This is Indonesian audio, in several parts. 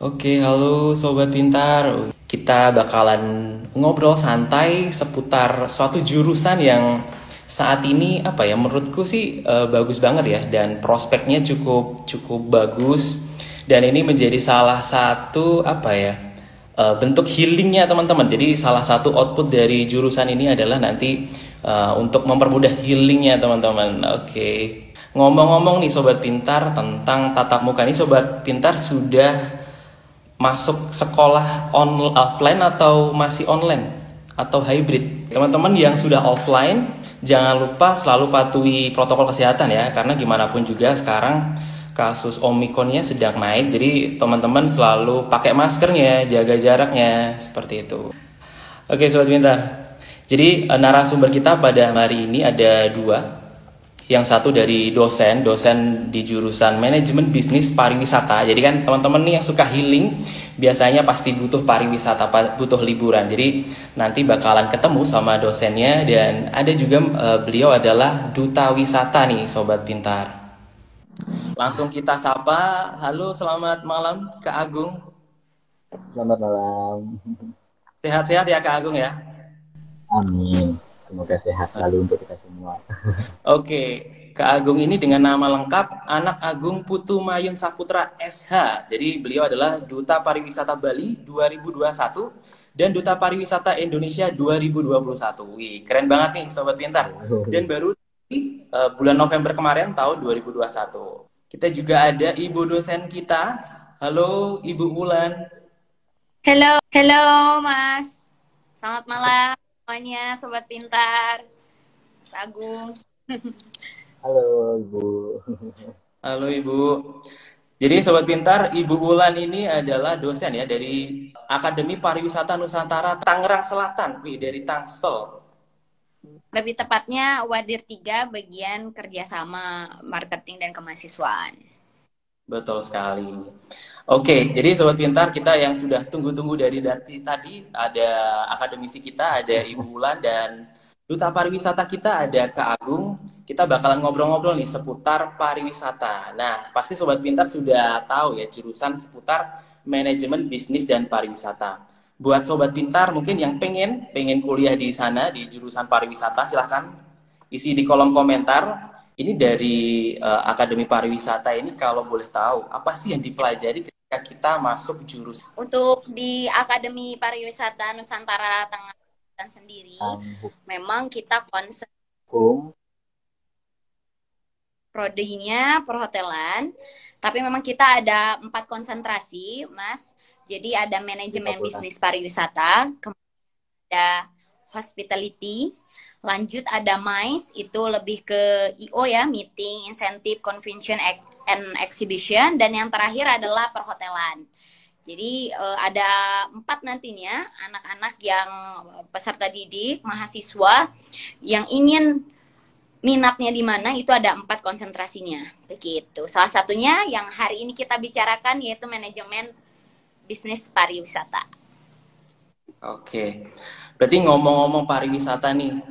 Oke, halo Sobat Pintar. Kita bakalan ngobrol santai seputar suatu jurusan yang saat ini apa ya menurutku sih bagus banget ya dan prospeknya cukup cukup bagus dan ini menjadi salah satu apa ya bentuk healingnya teman-teman. Jadi salah satu output dari jurusan ini adalah nanti untuk mempermudah healingnya teman-teman. Oke. Ngomong-ngomong nih Sobat Pintar tentang tatap muka ini Sobat Pintar sudah masuk sekolah offline atau masih online atau hybrid. Teman-teman yang sudah offline jangan lupa selalu patuhi protokol kesehatan ya, karena gimana pun juga sekarang kasus Omikronnya sedang naik. Jadi teman-teman selalu pakai maskernya, jaga jaraknya, seperti itu. Oke Sobat Pintar. Jadi narasumber kita pada hari ini ada dua. Yang satu dari dosen di jurusan manajemen bisnis pariwisata. Jadi kan teman-teman nih yang suka healing biasanya pasti butuh pariwisata, butuh liburan. Jadi nanti bakalan ketemu sama dosennya dan ada juga beliau adalah duta wisata nih Sobat Pintar. Langsung kita sapa. Halo, selamat malam Kak Agung. Selamat malam. Sehat-sehat ya Kak Agung ya. Amin. Semoga sehat selalu untuk kita semua. Oke, Kak Agung ini dengan nama lengkap Anak Agung Putu Mayun Saputra SH. Jadi beliau adalah Duta Pariwisata Bali 2021 dan Duta Pariwisata Indonesia 2021. Wih, keren banget nih Sobat Pintar. Dan baru di bulan November kemarin tahun 2021. Kita juga ada Ibu dosen kita. Halo Ibu Ulan. Halo, halo Mas. Selamat malam semuanya, Sobat Pintar. Mas Agung. Halo, Ibu. Halo Ibu. Jadi Sobat Pintar, Ibu Ulan ini adalah dosen ya dari Akademi Pariwisata Nusantara Tangerang Selatan, wih, dari Tangsel. Lebih tepatnya Wadir 3 bagian kerjasama marketing dan kemahasiswaan. Betul sekali. Oke, jadi Sobat Pintar kita yang sudah tunggu-tunggu dari tadi ada akademisi kita, ada Ibu Ulan dan Duta Pariwisata kita ada Kak Agung. Kita bakalan ngobrol-ngobrol nih seputar pariwisata. Nah, pasti Sobat Pintar sudah tahu ya jurusan seputar manajemen bisnis dan pariwisata. Buat Sobat Pintar mungkin yang pengen kuliah di sana di jurusan pariwisata, silahkan isi di kolom komentar. Ini dari Akademi Pariwisata ini kalau boleh tahu apa sih yang dipelajari ketika kita masuk jurusan? Untuk di Akademi Pariwisata Nusantara Tangerang sendiri, memang kita konsep prodinya perhotelan, tapi memang kita ada 4 konsentrasi, Mas. Jadi ada manajemen bisnis pariwisata, kemudian ada hospitality, lanjut ada MICE, itu lebih ke IO ya, meeting, incentive, convention, and exhibition, dan yang terakhir adalah perhotelan. Jadi ada 4 nantinya anak-anak yang peserta didik, mahasiswa yang ingin minatnya di mana itu ada 4 konsentrasinya begitu. Salah satunya yang hari ini kita bicarakan yaitu manajemen bisnis pariwisata. Oke, berarti ngomong-ngomong pariwisata nih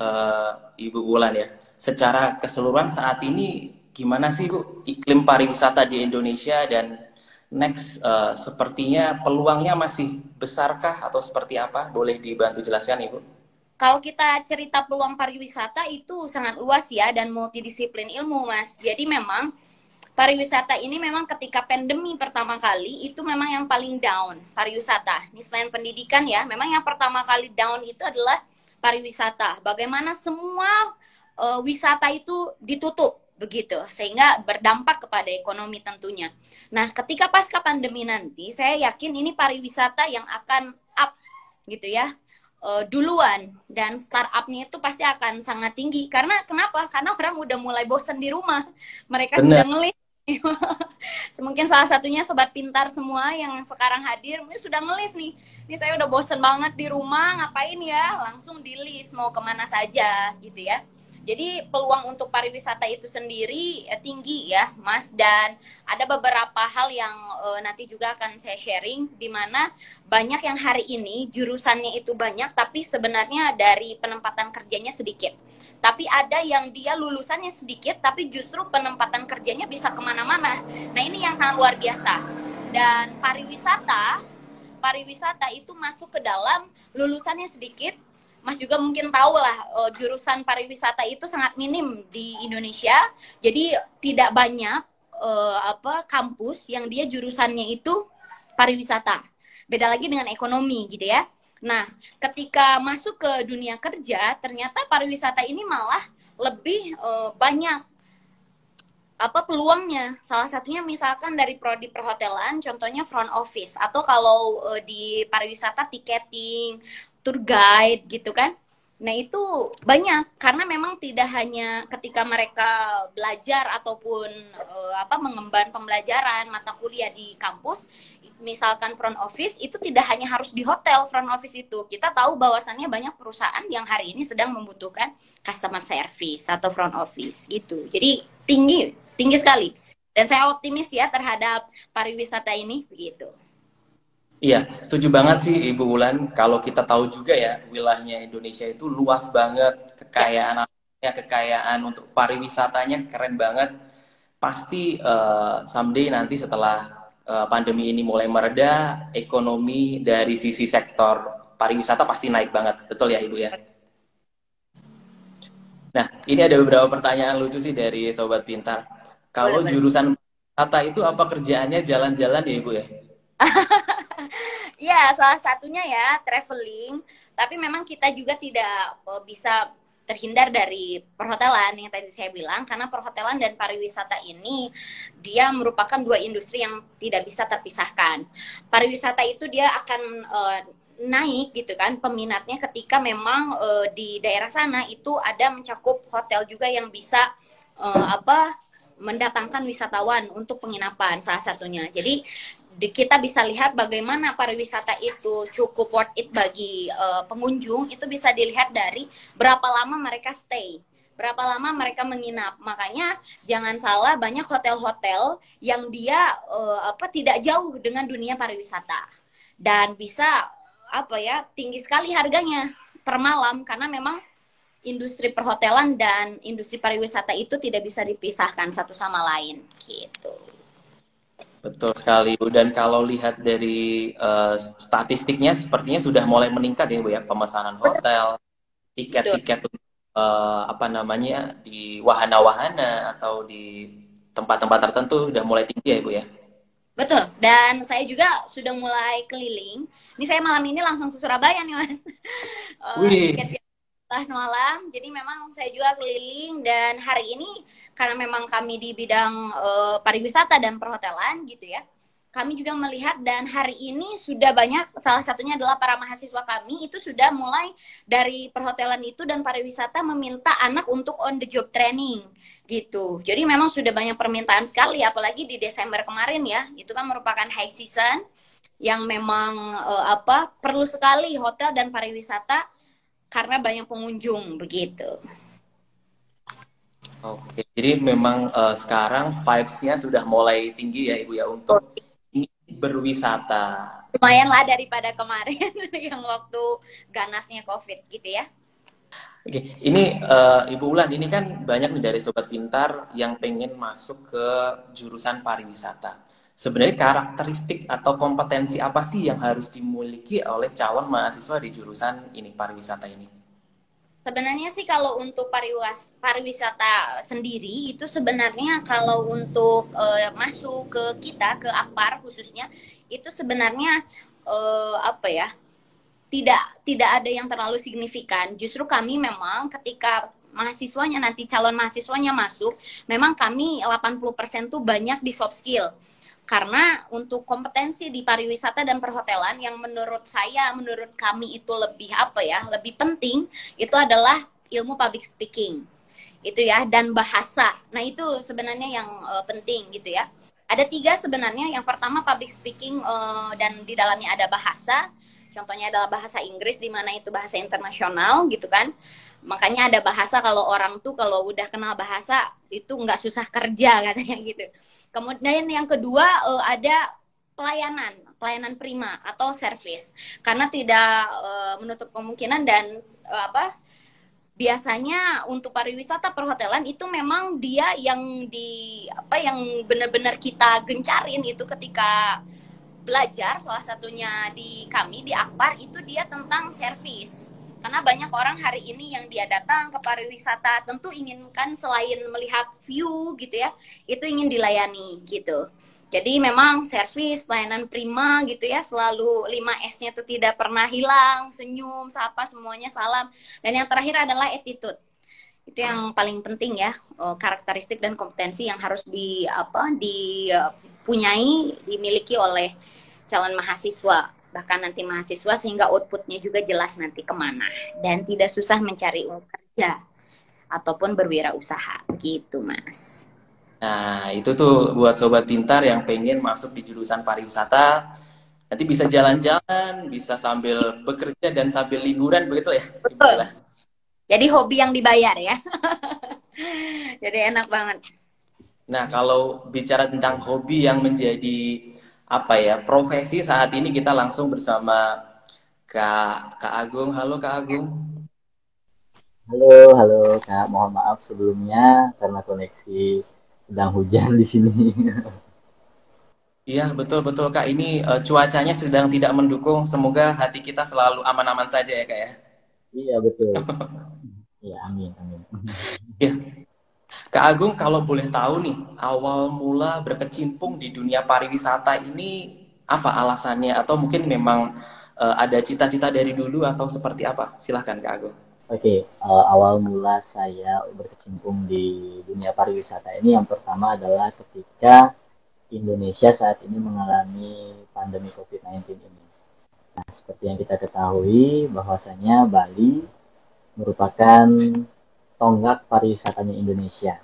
Ibu Wulan ya, secara keseluruhan saat ini gimana sih Bu iklim pariwisata di Indonesia dan next sepertinya peluangnya masih besarkah atau seperti apa? Boleh dibantu jelaskan Ibu? Kalau kita cerita peluang pariwisata itu sangat luas ya dan multidisiplin ilmu Mas. Jadi memang pariwisata ini memang ketika pandemi pertama kali itu memang yang paling down pariwisata. Ini selain pendidikan ya, memang yang pertama kali down itu adalah pariwisata. Bagaimana semua wisata itu ditutup begitu sehingga berdampak kepada ekonomi tentunya. Nah, ketika pasca pandemi nanti saya yakin ini pariwisata yang akan up gitu ya. Duluan dan startupnya itu pasti akan sangat tinggi karena kenapa? Karena orang udah mulai bosen di rumah, mereka sudah ngelis. Mungkin salah satunya Sobat Pintar semua yang sekarang hadir mungkin sudah ngelis nih. Ini saya udah bosen banget di rumah, ngapain ya? Langsung di list mau kemana saja gitu ya. Jadi peluang untuk pariwisata itu sendiri tinggi ya Mas, dan ada beberapa hal yang nanti juga akan saya sharing di mana banyak yang hari ini jurusannya itu banyak tapi sebenarnya dari penempatan kerjanya sedikit. Tapi ada yang dia lulusannya sedikit tapi justru penempatan kerjanya bisa kemana-mana. Nah ini yang sangat luar biasa. Dan pariwisata itu masuk ke dalam lulusannya sedikit. Mas juga mungkin tahu lah, jurusan pariwisata itu sangat minim di Indonesia. Jadi tidak banyak kampus yang dia jurusannya itu pariwisata. Beda lagi dengan ekonomi gitu ya. Nah, ketika masuk ke dunia kerja, ternyata pariwisata ini malah lebih banyak peluangnya. Salah satunya misalkan dari prodi perhotelan, contohnya front office, atau kalau di pariwisata ticketing, tour guide gitu kan. Nah itu banyak karena memang tidak hanya ketika mereka belajar ataupun mengemban pembelajaran mata kuliah di kampus, misalkan front office itu tidak hanya harus di hotel front office itu. Kita tahu bahwasannya banyak perusahaan yang hari ini sedang membutuhkan customer service atau front office gitu. Jadi tinggi sekali. Dan saya optimis ya terhadap pariwisata ini begitu. Iya, setuju banget sih Ibu Wulan. Kalau kita tahu juga ya, wilayahnya Indonesia itu luas banget, kekayaan alamnya, kekayaan untuk pariwisatanya keren banget. Pasti someday nanti setelah pandemi ini mulai mereda, ekonomi dari sisi sektor pariwisata pasti naik banget. Betul ya Ibu ya? Nah, ini ada beberapa pertanyaan lucu sih dari Sobat Pintar. Kalau jurusan wisata itu apa kerjaannya jalan-jalan ya Ibu ya? Ya, salah satunya ya traveling. Tapi memang kita juga tidak bisa terhindar dari perhotelan yang tadi saya bilang, karena perhotelan dan pariwisata ini dia merupakan dua industri yang tidak bisa terpisahkan. Pariwisata itu dia akan naik gitu kan peminatnya ketika memang di daerah sana itu ada mencakup hotel juga yang bisa mendatangkan wisatawan untuk penginapan salah satunya. Jadi kita bisa lihat bagaimana pariwisata itu cukup worth it bagi pengunjung, itu bisa dilihat dari berapa lama mereka stay, berapa lama mereka menginap. Makanya jangan salah, banyak hotel-hotel yang dia tidak jauh dengan dunia pariwisata dan bisa tinggi sekali harganya per malam, karena memang industri perhotelan dan industri pariwisata itu tidak bisa dipisahkan satu sama lain gitu. Betul sekali, Bu. Dan kalau lihat dari statistiknya, sepertinya sudah mulai meningkat ya, Bu ya, pemesanan hotel, tiket-tiket di wahana-wahana atau di tempat-tempat tertentu sudah mulai tinggi ya, Bu ya. Betul. Dan saya juga sudah mulai keliling. Ini saya malam ini langsung ke Surabaya nih, Mas. Tiket semalam, jadi memang saya juga keliling. Dan hari ini karena memang kami di bidang pariwisata dan perhotelan gitu ya, kami juga melihat, dan hari ini sudah banyak, salah satunya adalah para mahasiswa kami itu sudah mulai dari perhotelan itu dan pariwisata meminta anak untuk on the job training gitu. Jadi memang sudah banyak permintaan sekali, apalagi di Desember kemarin ya, itu kan merupakan high season yang memang perlu sekali hotel dan pariwisata karena banyak pengunjung begitu. Oke, jadi memang sekarang vibes-nya sudah mulai tinggi ya Ibu ya untuk berwisata. Lumayan lah daripada kemarin yang waktu ganasnya COVID gitu ya. Oke, ini Ibu Ulan, ini kan banyak nih dari Sobat Pintar yang pengen masuk ke jurusan pariwisata. Sebenarnya karakteristik atau kompetensi apa sih yang harus dimiliki oleh calon mahasiswa di jurusan ini, pariwisata ini? Sebenarnya sih kalau untuk pariwisata sendiri itu sebenarnya kalau untuk masuk ke kita, ke Akpar khususnya, itu sebenarnya tidak ada yang terlalu signifikan. Justru kami memang ketika mahasiswanya nanti calon mahasiswanya masuk, memang kami 80% tuh banyak di soft skill. Karena untuk kompetensi di pariwisata dan perhotelan yang menurut kami itu lebih lebih penting, itu adalah ilmu public speaking. Itu ya, dan bahasa. Nah, itu sebenarnya yang penting gitu ya. Ada 3 sebenarnya. Yang pertama public speaking dan di dalamnya ada bahasa. Contohnya adalah bahasa Inggris, di mana itu bahasa internasional gitu kan. Makanya ada bahasa, kalau orang tuh kalau udah kenal bahasa itu nggak susah kerja katanya gitu. Kemudian yang kedua ada pelayanan prima atau service, karena tidak menutup kemungkinan dan biasanya untuk pariwisata perhotelan itu memang dia yang yang benar-benar kita gencarin itu ketika belajar, salah satunya di kami di Akpar itu dia tentang servis. Karena banyak orang hari ini yang dia datang ke pariwisata tentu inginkan selain melihat view gitu ya, itu ingin dilayani gitu. Jadi memang servis, pelayanan prima gitu ya, selalu 5S-nya itu tidak pernah hilang, senyum, sapa, semuanya salam. Dan yang terakhir adalah attitude. Itu yang paling penting ya, karakteristik dan kompetensi yang harus dipunyai, dimiliki oleh calon mahasiswa, bahkan nanti mahasiswa, sehingga outputnya juga jelas nanti kemana dan tidak susah mencari kerja ataupun berwirausaha gitu Mas. Nah, itu tuh buat sobat pintar yang pengen masuk di jurusan pariwisata, nanti bisa jalan-jalan, bisa sambil bekerja dan sambil liburan, begitu ya, Ibu Betul. Ella? Jadi hobi yang dibayar ya. Jadi enak banget. Nah, kalau bicara tentang hobi yang menjadi apa ya, profesi saat ini, kita langsung bersama Kak Agung. Halo Kak Agung. Halo, halo Kak. Mohon maaf sebelumnya karena koneksi sedang hujan di sini. Iya, betul-betul Kak. Ini cuacanya sedang tidak mendukung. Semoga hati kita selalu aman-aman saja ya Kak ya. Iya, betul. Iya, amin, amin. Iya. Kak Agung, kalau boleh tahu nih, awal mula berkecimpung di dunia pariwisata ini apa alasannya? Atau mungkin memang ada cita-cita dari dulu atau seperti apa? Silahkan Kak Agung. Oke, awal mula saya berkecimpung di dunia pariwisata ini yang pertama adalah ketika Indonesia saat ini mengalami pandemi COVID-19 ini. Nah, seperti yang kita ketahui bahwasanya Bali merupakan tonggak pariwisatanya Indonesia.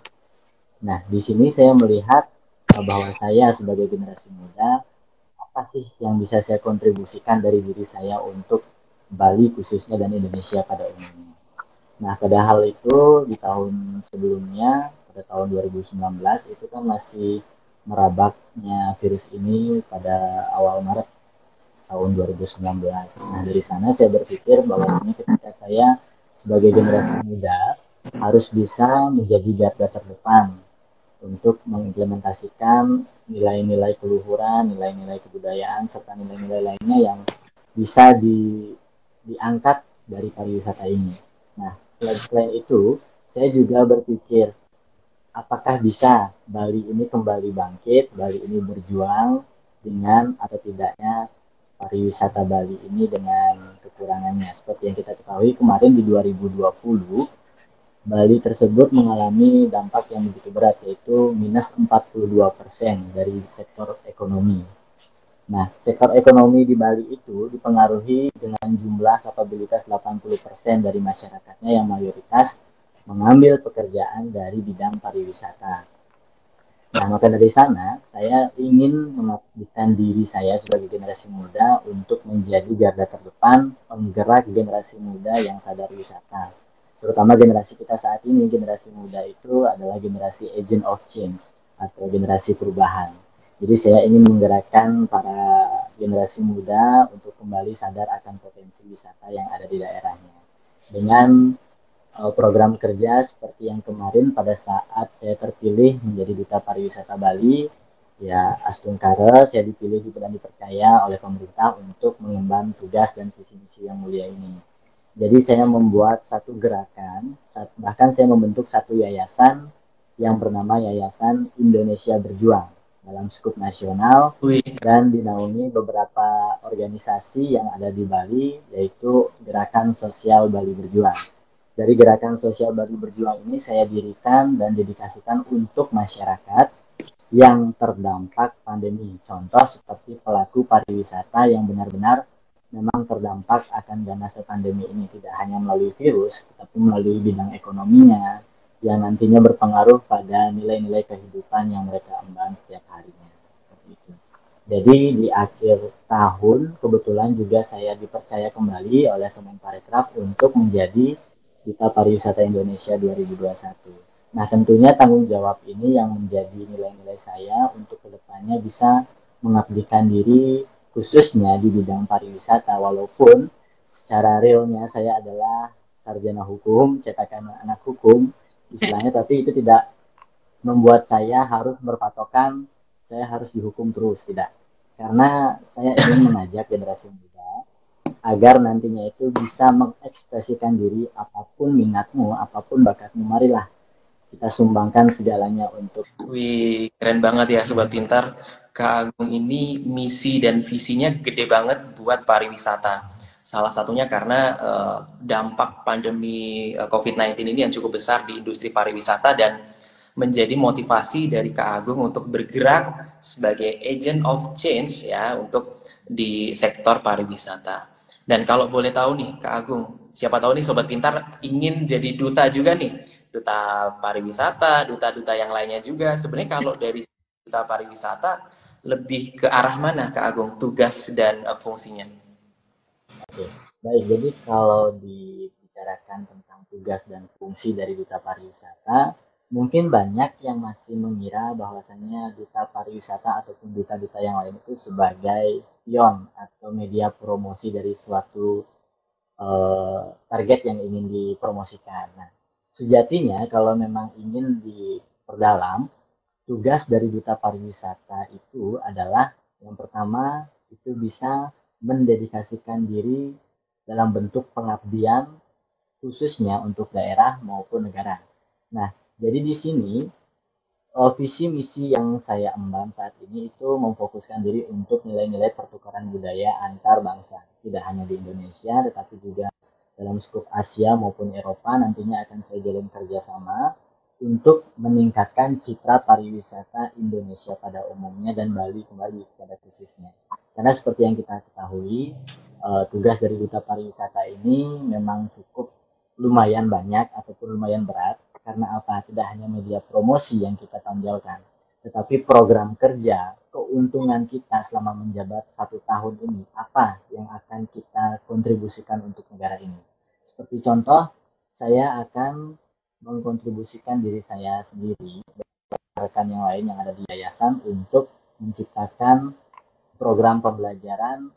Nah, di sini saya melihat bahwa saya sebagai generasi muda, apa sih yang bisa saya kontribusikan dari diri saya untuk Bali khususnya dan Indonesia pada umumnya. Nah, pada hal itu di tahun sebelumnya, pada tahun 2019, itu kan masih merabaknya virus ini pada awal Maret tahun 2019. Nah, dari sana saya berpikir bahwa ini ketika saya sebagai generasi muda harus bisa menjadi garda terdepan untuk mengimplementasikan nilai-nilai keluhuran, nilai-nilai kebudayaan, serta nilai-nilai lainnya yang bisa diangkat dari pariwisata ini. Nah, selain itu, saya juga berpikir, apakah bisa Bali ini kembali bangkit, Bali ini berjuang dengan atau tidaknya pariwisata Bali ini dengan kekurangannya. Seperti yang kita ketahui kemarin di 2020, Bali tersebut mengalami dampak yang begitu berat, yaitu minus 42% dari sektor ekonomi. Nah, sektor ekonomi di Bali itu dipengaruhi dengan jumlah kapabilitas 80% dari masyarakatnya yang mayoritas mengambil pekerjaan dari bidang pariwisata. Nah, maka dari sana saya ingin mengabdikan diri saya sebagai generasi muda untuk menjadi garda terdepan penggerak generasi muda yang sadar wisata. Terutama generasi kita saat ini, generasi muda itu adalah generasi agent of change atau generasi perubahan. Jadi saya ingin menggerakkan para generasi muda untuk kembali sadar akan potensi wisata yang ada di daerahnya. Dengan program kerja seperti yang kemarin pada saat saya terpilih menjadi Duta Pariwisata Bali, ya Astungkare, saya dipilih dan dipercaya oleh pemerintah untuk mengemban tugas dan visi misi yang mulia ini. Jadi saya membuat satu gerakan, bahkan saya membentuk satu yayasan yang bernama Yayasan Indonesia Berjuang dalam skup nasional dan dinaungi beberapa organisasi yang ada di Bali, yaitu Gerakan Sosial Bali Berjuang. Dari Gerakan Sosial Bali Berjuang ini saya dirikan dan dedikasikan untuk masyarakat yang terdampak pandemi. Contoh seperti pelaku pariwisata yang benar-benar memang terdampak akan ganasnya pandemi ini, tidak hanya melalui virus, tapi melalui bidang ekonominya yang nantinya berpengaruh pada nilai-nilai kehidupan yang mereka emban setiap harinya. Seperti itu. Jadi di akhir tahun kebetulan juga saya dipercaya kembali oleh Kemenparekraf untuk menjadi Duta Pariwisata Indonesia 2021. Nah, tentunya tanggung jawab ini yang menjadi nilai-nilai saya untuk kedepannya bisa mengabdikan diri khususnya di bidang pariwisata, walaupun secara realnya saya adalah sarjana hukum, cetakan anak hukum, istilahnya, tapi itu tidak membuat saya harus berpatokan saya harus dihukum terus, tidak. karena saya ingin mengajak generasi muda agar nantinya itu bisa mengekspresikan diri, apapun minatmu, apapun bakatmu, marilah kita sumbangkan segalanya untuk. Wih, keren banget ya Sobat Pintar. Kak Agung ini misi dan visinya gede banget buat pariwisata. Salah satunya karena dampak pandemi COVID-19 ini yang cukup besar di industri pariwisata dan menjadi motivasi dari Kak Agung untuk bergerak sebagai agent of change ya untuk di sektor pariwisata. Dan kalau boleh tahu nih Kak Agung, siapa tahu nih Sobat Pintar ingin jadi duta juga nih, duta pariwisata, duta-duta yang lainnya juga. Sebenarnya kalau dari duta pariwisata lebih ke arah mana Kak Agung tugas dan fungsinya? Oke, baik. Jadi kalau dibicarakan tentang tugas dan fungsi dari duta pariwisata, mungkin banyak yang masih mengira bahwasannya duta pariwisata ataupun duta-duta yang lain itu sebagai pion atau media promosi dari suatu target yang ingin dipromosikan. Nah, sejatinya kalau memang ingin diperdalam, tugas dari duta pariwisata itu adalah yang pertama itu bisa mendedikasikan diri dalam bentuk pengabdian khususnya untuk daerah maupun negara. Nah, jadi di sini visi misi yang saya emban saat ini itu memfokuskan diri untuk nilai-nilai pertukaran budaya antar bangsa. Tidak hanya di Indonesia, tetapi juga dalam skup Asia maupun Eropa nantinya akan saya jalin kerjasama untuk meningkatkan citra pariwisata Indonesia pada umumnya dan Bali kembali pada khususnya. Karena seperti yang kita ketahui, tugas dari duta pariwisata ini memang cukup lumayan banyak ataupun lumayan berat. Karena apa? Tidak hanya media promosi yang kita tonjolkan, tetapi program kerja, keuntungan kita selama menjabat 1 tahun ini, apa yang akan kita kontribusikan untuk negara ini. Seperti contoh, saya akan mengkontribusikan diri saya sendiri, rekan yang lain yang ada di yayasan untuk menciptakan program pembelajaran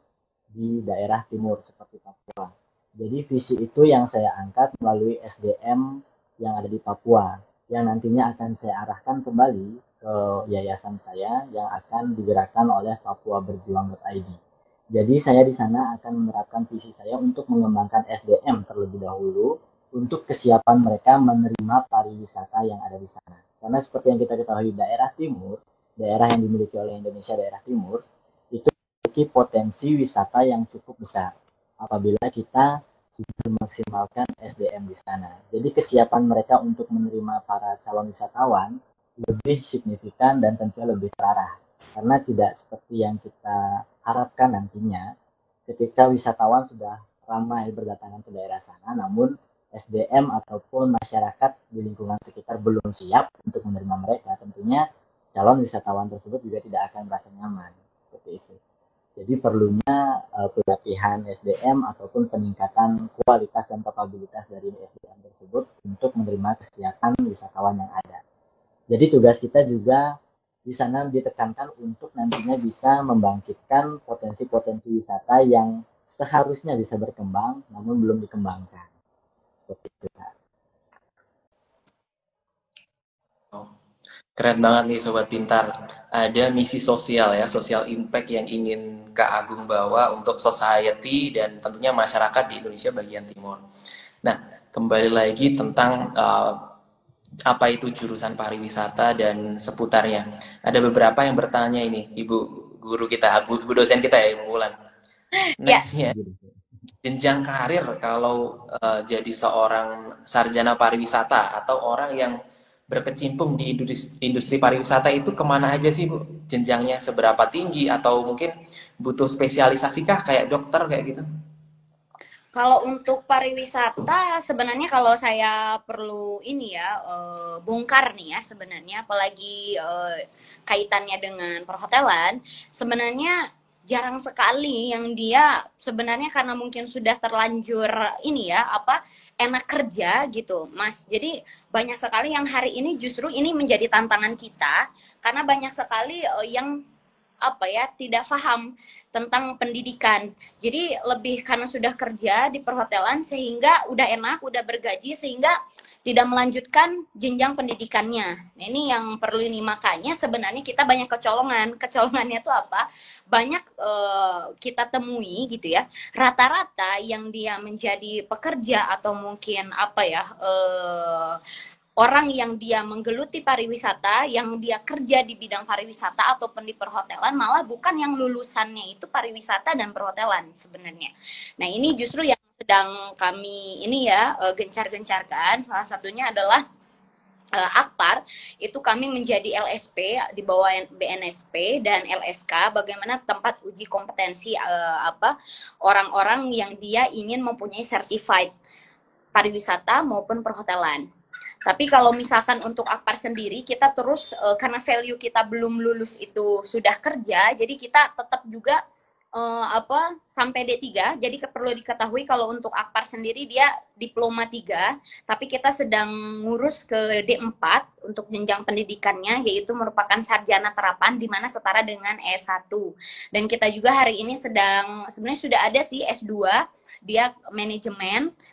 di daerah timur seperti Papua. Jadi visi itu yang saya angkat melalui SDM yang ada di Papua, yang nantinya akan saya arahkan kembali ke yayasan saya yang akan digerakkan oleh Papua Berjuang.id. Jadi saya di sana akan menerapkan visi saya untuk mengembangkan SDM terlebih dahulu untuk kesiapan mereka menerima pariwisata yang ada di sana. Karena seperti yang kita ketahui, daerah timur, daerah yang dimiliki oleh Indonesia, daerah timur, itu memiliki potensi wisata yang cukup besar apabila kita sudah memaksimalkan SDM di sana. Jadi kesiapan mereka untuk menerima para calon wisatawan lebih signifikan dan tentunya lebih terarah. Karena tidak seperti yang kita harapkan nantinya ketika wisatawan sudah ramai berdatangan ke daerah sana, namun SDM ataupun masyarakat di lingkungan sekitar belum siap untuk menerima mereka, tentunya calon wisatawan tersebut juga tidak akan merasa nyaman. Seperti itu. Jadi perlunya pelatihan SDM ataupun peningkatan kualitas dan kapabilitas dari SDM tersebut untuk menerima kesiapan wisatawan yang ada. Jadi tugas kita juga di sana ditekankan untuk nantinya bisa membangkitkan potensi-potensi wisata yang seharusnya bisa berkembang namun belum dikembangkan. Seperti itu. Keren banget nih Sobat Pintar. Ada misi sosial ya, social impact yang ingin Kak Agung bawa untuk society dan tentunya masyarakat di Indonesia bagian timur. Nah, kembali lagi tentang apa itu jurusan pariwisata dan seputarnya. Ada beberapa yang bertanya ini, Ibu guru kita, Ibu dosen kita ya, Ibu Wulan. Nextnya, jenjang karir kalau jadi seorang sarjana pariwisata atau orang yang berkecimpung di industri pariwisata itu kemana aja sih Bu? Jenjangnya seberapa tinggi atau mungkin butuh spesialisasi kah kayak dokter kayak gitu? Kalau untuk pariwisata sebenarnya kalau saya perlu ini ya bongkar nih ya sebenarnya apalagi kaitannya dengan perhotelan sebenarnya jarang sekali yang dia sebenarnya karena mungkin sudah terlanjur ini ya apa enak kerja gitu Mas. Jadi banyak sekali yang hari ini justru ini menjadi tantangan kita karena banyak sekali yang apa ya, tidak paham tentang pendidikan. Jadi lebih karena sudah kerja di perhotelan sehingga udah enak, udah bergaji sehingga tidak melanjutkan jenjang pendidikannya. Nah, ini yang perlu ini, makanya sebenarnya kita banyak kecolongan. Kecolongannya itu apa? Banyak kita temui gitu ya. Rata-rata yang dia menjadi pekerja atau mungkin apa ya, orang yang dia menggeluti pariwisata, yang dia kerja di bidang pariwisata ataupun di perhotelan, malah bukan yang lulusannya itu pariwisata dan perhotelan sebenarnya. Nah, ini justru yang sedang kami ini ya gencar-gencarkan. Salah satunya adalah Akpar, itu kami menjadi LSP di bawah BNSP dan LSK, bagaimana tempat uji kompetensi orang-orang yang dia ingin mempunyai certified pariwisata maupun perhotelan. Tapi kalau misalkan untuk Akpar sendiri, kita terus karena value kita belum lulus itu sudah kerja, jadi kita tetap juga sampai D3. Jadi perlu diketahui kalau untuk Akpar sendiri dia diploma 3, tapi kita sedang ngurus ke D4 untuk jenjang pendidikannya, yaitu merupakan sarjana terapan di mana setara dengan S1. Dan kita juga hari ini sebenarnya sudah ada sih S2, dia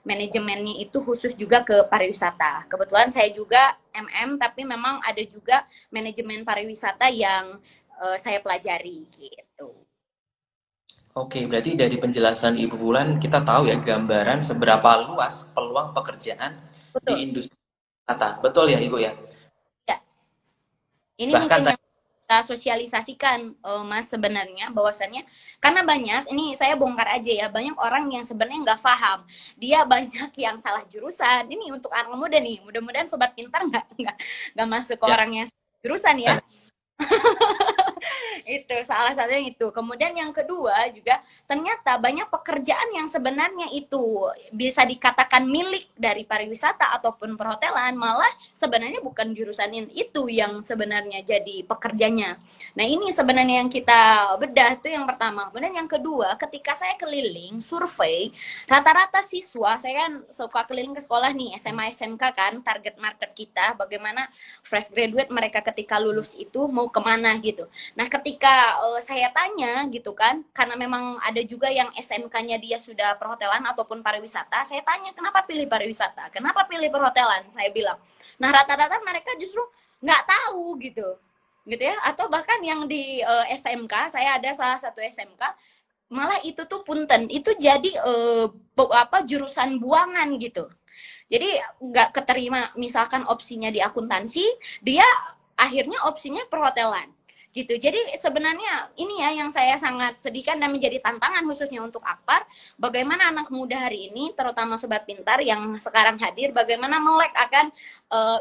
manajemennya itu khusus juga ke pariwisata. Kebetulan saya juga tapi memang ada juga manajemen pariwisata yang saya pelajari gitu. Oke, berarti dari penjelasan Ibu Wulan kita tahu ya gambaran seberapa luas peluang pekerjaan di industri wisata. Betul ya Ibu ya? Ya. Ini Bahkan mungkin yang kita sosialisasikan Mas sebenarnya bahwasannya, karena banyak, ini saya bongkar aja ya, banyak orang yang sebenarnya nggak paham, dia banyak yang salah jurusan. Ini untuk anak muda nih, mudah-mudahan sobat pintar nggak masuk ke orang yang jurusan ya. Itu salah satunya itu. Kemudian yang kedua juga ternyata banyak pekerjaan yang sebenarnya itu bisa dikatakan milik dari pariwisata ataupun perhotelan, malah sebenarnya bukan jurusan itu yang sebenarnya jadi pekerjanya. Nah, ini sebenarnya yang kita bedah, itu yang pertama. Kemudian yang kedua, ketika saya keliling survei, rata-rata siswa, saya kan suka keliling ke sekolah nih, SMA SMK kan, target market kita bagaimana fresh graduate mereka ketika lulus itu mau kemana gitu. Nah, ketika saya tanya gitu kan, karena memang ada juga yang SMK-nya dia sudah perhotelan ataupun pariwisata, saya tanya kenapa pilih pariwisata, kenapa pilih perhotelan, saya bilang. Nah, rata-rata mereka justru nggak tahu gitu ya, atau bahkan yang di SMK, saya ada salah satu SMK, malah itu tuh punten, itu jadi jurusan buangan gitu. Jadi nggak keterima misalkan opsinya di akuntansi, dia akhirnya opsinya perhotelan gitu. Jadi sebenarnya ini ya yang saya sangat sedihkan dan menjadi tantangan khususnya untuk Akpar, bagaimana anak muda hari ini, terutama sobat pintar yang sekarang hadir, bagaimana melek akan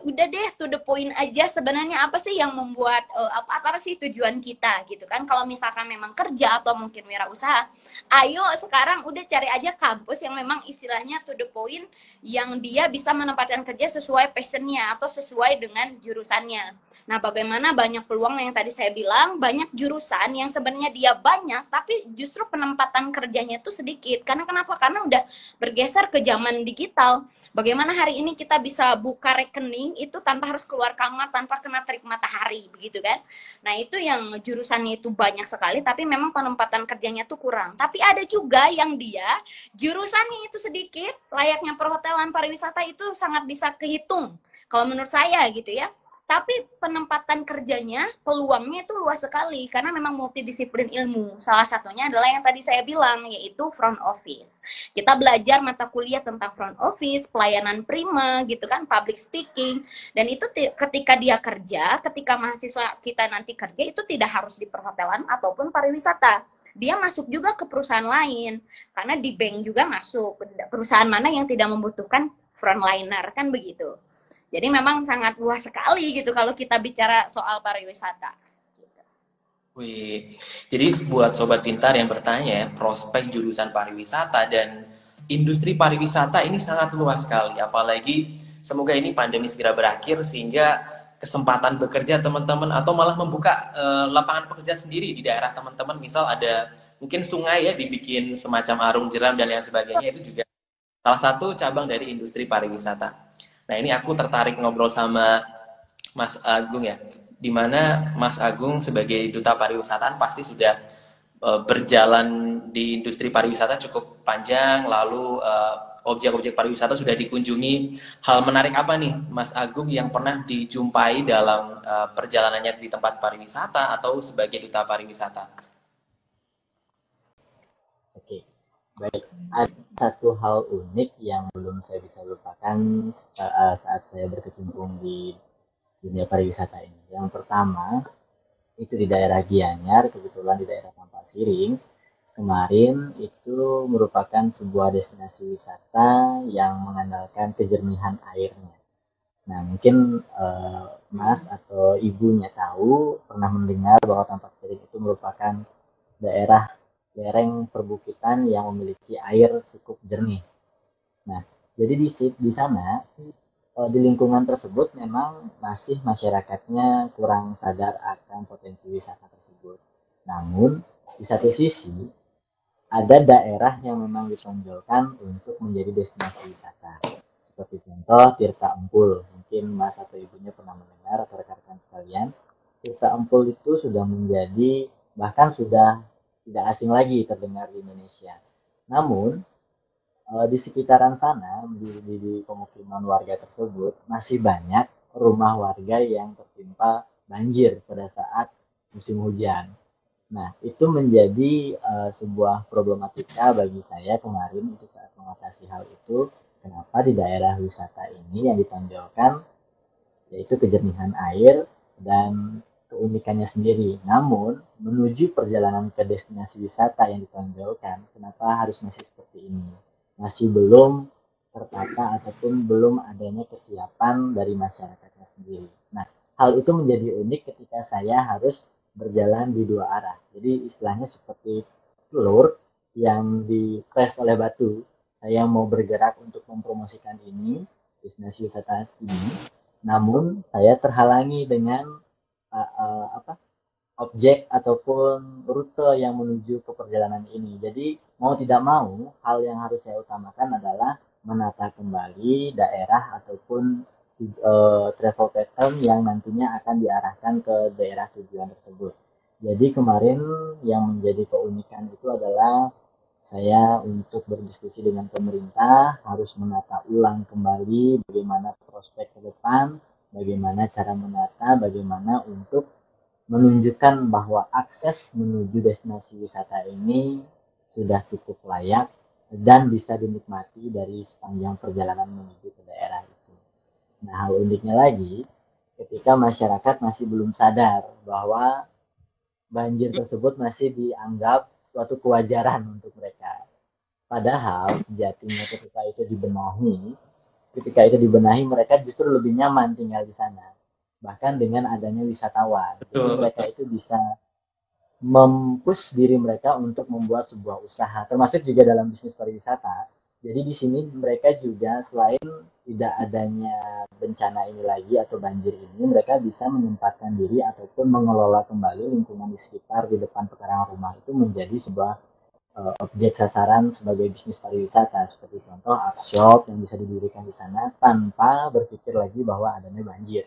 udah deh to the point aja, sebenarnya apa sih yang membuat apa sih tujuan kita gitu kan. Kalau misalkan memang kerja atau mungkin wirausaha, ayo sekarang udah cari aja kampus yang memang istilahnya to the point, yang dia bisa menempatkan kerja sesuai passionnya atau sesuai dengan jurusannya. Nah, bagaimana banyak peluang yang tadi saya bilang, banyak jurusan yang sebenarnya dia banyak, tapi justru penempatan kerjanya itu sedikit. Karena kenapa? Karena udah bergeser ke zaman digital. Bagaimana hari ini kita bisa buka rekening itu tanpa harus keluar kamar, tanpa kena terik matahari, begitu kan? Nah, itu yang jurusannya itu banyak sekali, tapi memang penempatan kerjanya tuh kurang. Tapi ada juga yang dia jurusannya itu sedikit, layaknya perhotelan, pariwisata itu sangat bisa kehitung. Kalau menurut saya gitu ya. Tapi penempatan kerjanya, peluangnya itu luas sekali karena memang multidisiplin ilmu. Salah satunya adalah yang tadi saya bilang, yaitu front office. Kita belajar mata kuliah tentang front office, pelayanan prima gitu kan, public speaking. Dan itu ketika dia kerja, ketika mahasiswa kita nanti kerja, itu tidak harus di perhotelan ataupun pariwisata. Dia masuk juga ke perusahaan lain. Karena di bank juga masuk. Perusahaan mana yang tidak membutuhkan frontliner, kan begitu. Jadi memang sangat luas sekali gitu kalau kita bicara soal pariwisata. Wih, jadi buat sobat pintar yang bertanya, prospek jurusan pariwisata dan industri pariwisata ini sangat luas sekali. Apalagi semoga ini pandemi segera berakhir sehingga kesempatan bekerja teman-teman atau malah membuka lapangan pekerjaan sendiri di daerah teman-teman. Misal ada mungkin sungai ya dibikin semacam arung jeram dan yang sebagainya, itu juga salah satu cabang dari industri pariwisata. Nah, ini aku tertarik ngobrol sama Mas Agung ya. di mana Mas Agung sebagai duta pariwisata pasti sudah berjalan di industri pariwisata cukup panjang, lalu objek-objek pariwisata sudah dikunjungi. Hal menarik apa nih, Mas Agung, yang pernah dijumpai dalam perjalanannya di tempat pariwisata atau sebagai duta pariwisata? Oke, baik. Ada satu hal unik yang belum saya bisa lupakan saat saya berkecimpung di dunia pariwisata ini. Yang pertama, itu di daerah Gianyar, kebetulan di daerah Tampasiring. Kemarin itu merupakan sebuah destinasi wisata yang mengandalkan kejernihan airnya. Nah, mungkin Mas atau Ibunya tahu, pernah mendengar bahwa Tampasiring itu merupakan daerah lereng perbukitan yang memiliki air cukup jernih. Nah, jadi di sana di lingkungan tersebut memang masih masyarakatnya kurang sadar akan potensi wisata tersebut. Namun, di satu sisi, ada daerah yang memang ditonjolkan untuk menjadi destinasi wisata. Seperti contoh Tirta Empul. Mungkin Mas atau Ibunya pernah mendengar atau rekan-rekan sekalian. Tirta Empul itu sudah menjadi, bahkan sudah tidak asing lagi terdengar di Indonesia. Namun, di sekitaran sana, di pemukiman warga tersebut, masih banyak rumah warga yang tertimpa banjir pada saat musim hujan. Nah, itu menjadi sebuah problematika bagi saya kemarin itu saat mengatasi hal itu. Kenapa di daerah wisata ini yang ditonjolkan yaitu kejernihan air dan keunikannya sendiri. Namun, menuju perjalanan ke destinasi wisata yang ditonjolkan, kenapa harus masih seperti ini? Masih belum tertata ataupun belum adanya kesiapan dari masyarakatnya sendiri. Nah, hal itu menjadi unik ketika saya harus berjalan di dua arah. Jadi istilahnya seperti telur yang dipres oleh batu. Saya mau bergerak untuk mempromosikan ini, destinasi wisata ini, namun saya terhalangi dengan apa objek ataupun rute yang menuju ke perjalanan ini. Jadi mau tidak mau, hal yang harus saya utamakan adalah menata kembali daerah ataupun travel pattern yang nantinya akan diarahkan ke daerah tujuan tersebut. Jadi kemarin yang menjadi keunikan itu adalah saya untuk berdiskusi dengan pemerintah harus menata ulang kembali bagaimana prospek ke depan, bagaimana cara menata, bagaimana untuk menunjukkan bahwa akses menuju destinasi wisata ini sudah cukup layak dan bisa dinikmati dari sepanjang perjalanan menuju ke daerah itu. Nah, hal uniknya lagi, ketika masyarakat masih belum sadar bahwa banjir tersebut masih dianggap suatu kewajaran untuk mereka. Padahal sejatinya ketika itu dibenahi mereka justru lebih nyaman tinggal di sana. Bahkan dengan adanya wisatawan. Jadi mereka itu bisa mempush diri mereka untuk membuat sebuah usaha, termasuk juga dalam bisnis pariwisata. Jadi di sini mereka juga selain tidak adanya bencana ini lagi atau banjir ini, mereka bisa menyempatkan diri ataupun mengelola kembali lingkungan di sekitar di depan pekarangan rumah itu menjadi sebuah objek sasaran sebagai bisnis pariwisata. Seperti contoh art shop yang bisa didirikan di sana tanpa berpikir lagi bahwa adanya banjir.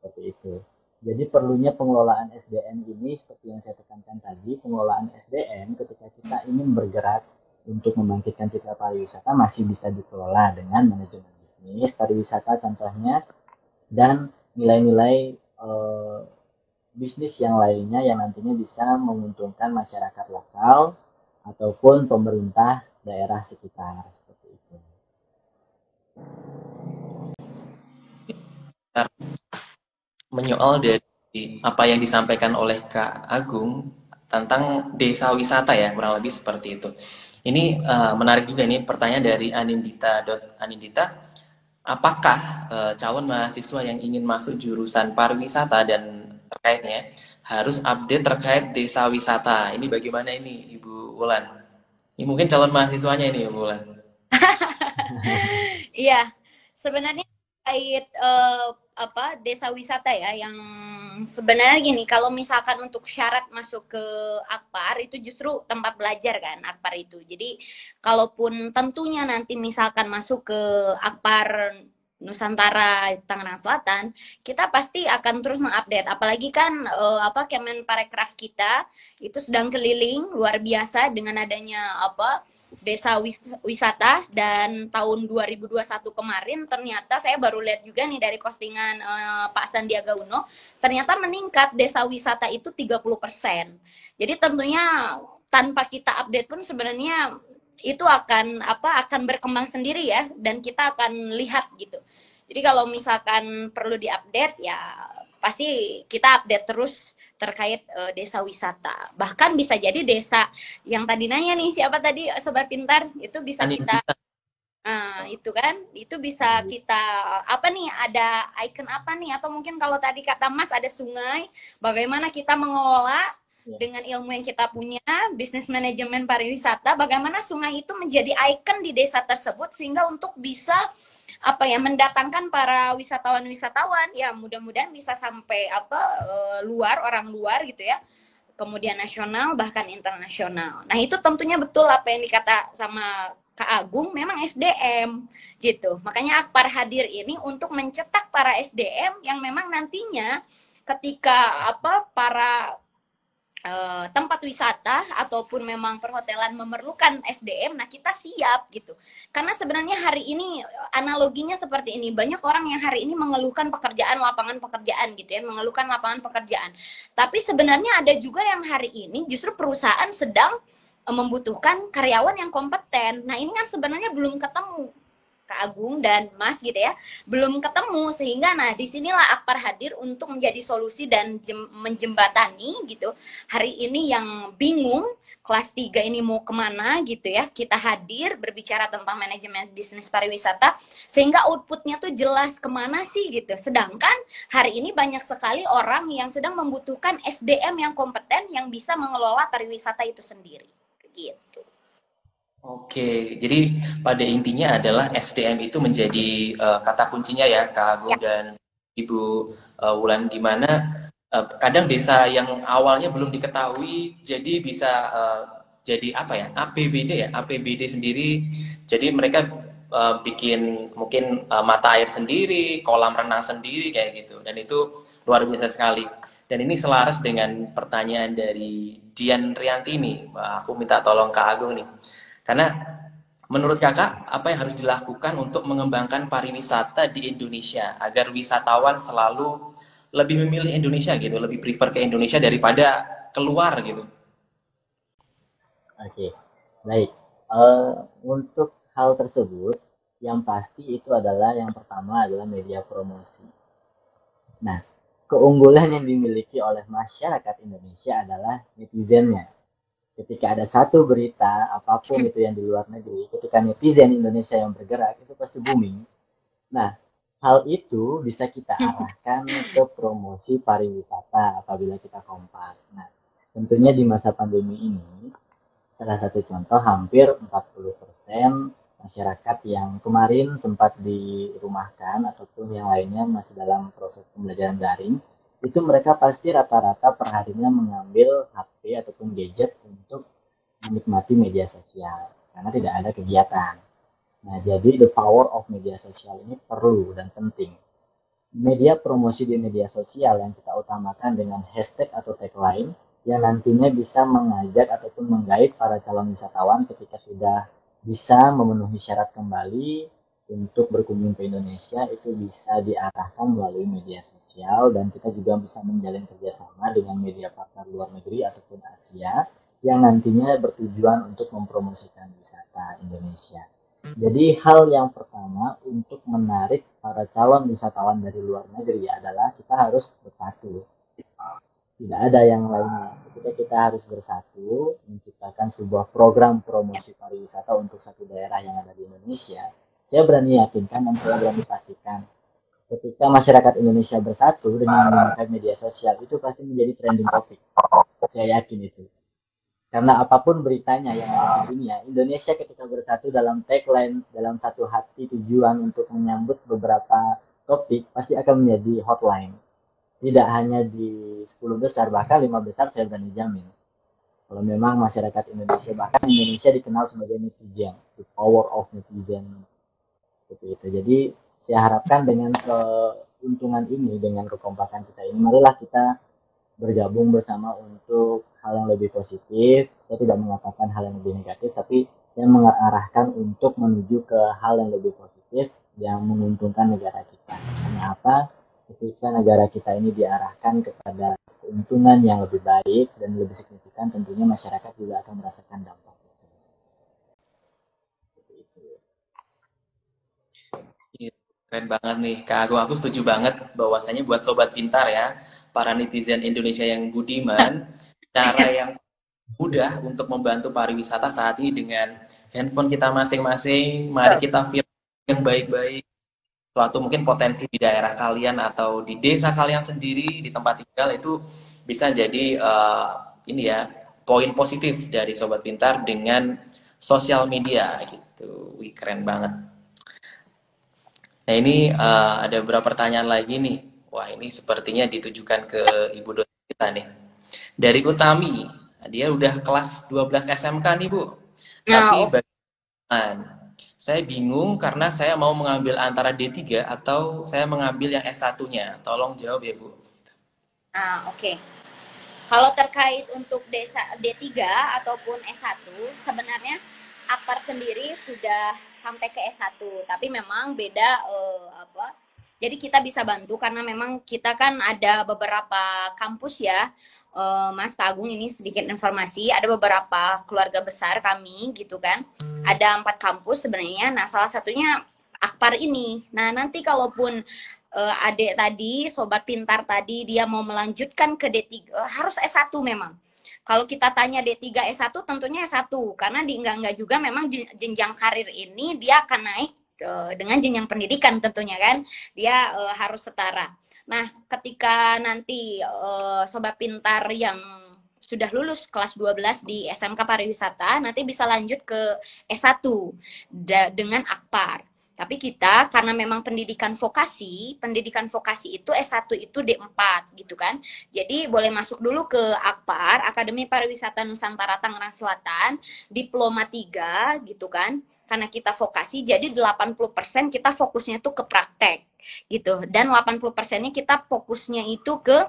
Seperti itu. Jadi perlunya pengelolaan SDM ini seperti yang saya tekankan tadi, pengelolaan SDM ketika kita ingin bergerak untuk membangkitkan citra pariwisata masih bisa dikelola dengan manajemen bisnis pariwisata contohnya dan nilai-nilai bisnis yang lainnya yang nantinya bisa menguntungkan masyarakat lokal ataupun pemerintah daerah sekitar seperti itu. Menyoal dari apa yang disampaikan oleh Kak Agung tentang desa wisata ya, kurang lebih seperti itu. Ini menarik juga nih pertanyaan dari Anindita. Apakah calon mahasiswa yang ingin masuk jurusan pariwisata dan terkaitnya harus update terkait desa wisata? Ini bagaimana ini, Ibu Wulan? Ini mungkin calon mahasiswanya ini, Ibu Wulan. Iya, sebenarnya terkait desa wisata ya, yang sebenarnya gini, kalau misalkan untuk syarat masuk ke Akpar itu justru tempat belajar kan Akpar itu. Jadi kalaupun tentunya nanti misalkan masuk ke Akpar Nusantara Tangerang Selatan, kita pasti akan terus mengupdate. Apalagi kan Kemenparekraf kita itu sedang keliling luar biasa dengan adanya desa wisata, dan tahun 2021 kemarin ternyata saya baru lihat juga nih dari postingan Pak Sandiaga Uno, ternyata meningkat desa wisata itu 30%. Jadi tentunya tanpa kita update pun sebenarnya itu akan berkembang sendiri ya, dan kita akan lihat gitu. Jadi kalau misalkan perlu diupdate ya pasti kita update terus terkait desa wisata. Bahkan bisa jadi desa yang tadi nanya nih, siapa tadi Sobat Pintar, itu bisa kita itu kan, itu bisa kita ada icon apa nih, atau mungkin kalau tadi kata Mas ada sungai, bagaimana kita mengelola dengan ilmu yang kita punya, bisnis manajemen pariwisata, bagaimana sungai itu menjadi ikon di desa tersebut sehingga untuk bisa mendatangkan para wisatawan ya, mudah-mudahan bisa sampai orang luar gitu ya, kemudian nasional bahkan internasional. Nah itu tentunya betul apa yang dikata sama Kak Agung, memang SDM gitu. Makanya Akpar hadir ini untuk mencetak para SDM yang memang nantinya ketika para tempat wisata ataupun memang perhotelan memerlukan SDM, nah kita siap gitu. Karena sebenarnya hari ini analoginya seperti ini, banyak orang yang hari ini mengeluhkan lapangan pekerjaan gitu ya, mengeluhkan lapangan pekerjaan. Tapi sebenarnya ada juga yang hari ini justru perusahaan sedang membutuhkan karyawan yang kompeten. Nah ini kan sebenarnya belum ketemu, Kak Agung dan Mas gitu ya, belum ketemu, sehingga nah disinilah Akpar hadir untuk menjadi solusi dan menjembatani gitu. Hari ini yang bingung kelas 3 ini mau kemana gitu ya, kita hadir berbicara tentang manajemen bisnis pariwisata sehingga outputnya tuh jelas kemana sih gitu. Sedangkan hari ini banyak sekali orang yang sedang membutuhkan SDM yang kompeten yang bisa mengelola pariwisata itu sendiri gitu. Oke, jadi pada intinya adalah SDM itu menjadi kata kuncinya ya, Kak Agung dan Ibu Wulan, di mana kadang desa yang awalnya belum diketahui jadi bisa jadi APBD sendiri. Jadi mereka bikin mungkin mata air sendiri, kolam renang sendiri kayak gitu, dan itu luar biasa sekali. Dan ini selaras dengan pertanyaan dari Dian Rianti nih. Aku minta tolong Kak Agung nih. Karena menurut kakak, apa yang harus dilakukan untuk mengembangkan pariwisata di Indonesia agar wisatawan selalu lebih memilih Indonesia gitu, lebih prefer ke Indonesia daripada keluar gitu? Oke, baik. Untuk hal tersebut, yang pasti itu adalah yang pertama adalah media promosi. Nah, keunggulan yang dimiliki oleh masyarakat Indonesia adalah netizennya. Ketika ada satu berita apapun itu yang di luar negeri, ketika netizen Indonesia yang bergerak itu pasti booming. Nah, hal itu bisa kita arahkan ke promosi pariwisata apabila kita kompak. Nah, tentunya di masa pandemi ini, salah satu contoh hampir 40% masyarakat yang kemarin sempat dirumahkan ataupun yang lainnya masih dalam proses pembelajaran daring, itu mereka pasti rata-rata perharinya mengambil HP ataupun gadget untuk menikmati media sosial karena tidak ada kegiatan. Nah, jadi the power of media sosial ini perlu dan penting. Media promosi di media sosial yang kita utamakan dengan hashtag atau tagline yang nantinya bisa mengajak ataupun menggait para calon wisatawan ketika sudah bisa memenuhi syarat kembali untuk berkunjung ke Indonesia, itu bisa diarahkan melalui media sosial, dan kita juga bisa menjalin kerjasama dengan media partner luar negeri ataupun Asia yang nantinya bertujuan untuk mempromosikan wisata Indonesia. Jadi hal yang pertama untuk menarik para calon wisatawan dari luar negeri adalah kita harus bersatu. Tidak ada yang lainnya. Kita harus bersatu menciptakan sebuah program promosi pariwisata untuk satu daerah yang ada di Indonesia. Saya berani yakinkan dan saya berani pastikan ketika masyarakat Indonesia bersatu dengan menggunakan media sosial itu pasti menjadi trending topik. Saya yakin itu. Karena apapun beritanya yang ada di dunia, Indonesia ketika bersatu dalam tagline, dalam satu hati tujuan untuk menyambut beberapa topik, pasti akan menjadi hotline. Tidak hanya di 10 besar, bahkan 5 besar saya berani jamin. Kalau memang masyarakat Indonesia, bahkan Indonesia dikenal sebagai netizen, the power of netizen. Seperti itu. Jadi saya harapkan dengan keuntungan ini, dengan kekompakan kita ini, marilah kita bergabung bersama untuk hal yang lebih positif. Saya tidak mengatakan hal yang lebih negatif, tapi saya mengarahkan untuk menuju ke hal yang lebih positif yang menguntungkan negara kita. Karena apa? Ketika negara kita ini diarahkan kepada keuntungan yang lebih baik dan lebih signifikan, tentunya masyarakat juga akan merasakan dampak. Keren banget nih, Kak Agung. Aku setuju banget bahwasanya buat sobat pintar ya, para netizen Indonesia yang budiman, cara yang mudah untuk membantu pariwisata saat ini dengan handphone kita masing-masing. Mari kita pilih yang baik-baik, suatu mungkin potensi di daerah kalian atau di desa kalian sendiri, di tempat tinggal itu bisa jadi ini ya, poin positif dari sobat pintar dengan sosial media gitu. Wih, keren banget. Nah ini ada beberapa pertanyaan lagi nih. Wah ini sepertinya ditujukan ke Ibu dosen kita nih. Dari Utami, dia udah kelas 12 SMK nih Bu. Tapi Nah, bagaimana? Saya bingung karena saya mau mengambil antara D3 atau saya mengambil yang S1-nya. Tolong jawab ya Bu. oke. Kalau terkait untuk D3 ataupun S1, sebenarnya akar sendiri sudah sampai ke S1, tapi memang beda apa? Jadi kita bisa bantu karena memang kita kan ada beberapa kampus ya, Mas Pak Agung, ini sedikit informasi, ada beberapa keluarga besar kami gitu kan, ada 4 kampus sebenarnya. Nah salah satunya Akpar ini. Nah nanti kalaupun adik tadi, sobat pintar tadi, dia mau melanjutkan ke D3, harus S1 memang. Kalau kita tanya D3 S1 tentunya S1 karena di enggak juga memang jenjang karir ini dia akan naik dengan jenjang pendidikan tentunya kan. Dia harus setara. Nah, ketika nanti sobat pintar yang sudah lulus kelas 12 di SMK Pariwisata nanti bisa lanjut ke S1 dengan Akpar. Tapi kita karena memang pendidikan vokasi itu S1 itu D4 gitu kan. Jadi boleh masuk dulu ke Akpar, Akademi Pariwisata Nusantara Tangerang Selatan, diploma 3 gitu kan. Karena kita vokasi jadi 80% kita fokusnya tuh ke praktek gitu. Dan 80%-nya kita fokusnya itu ke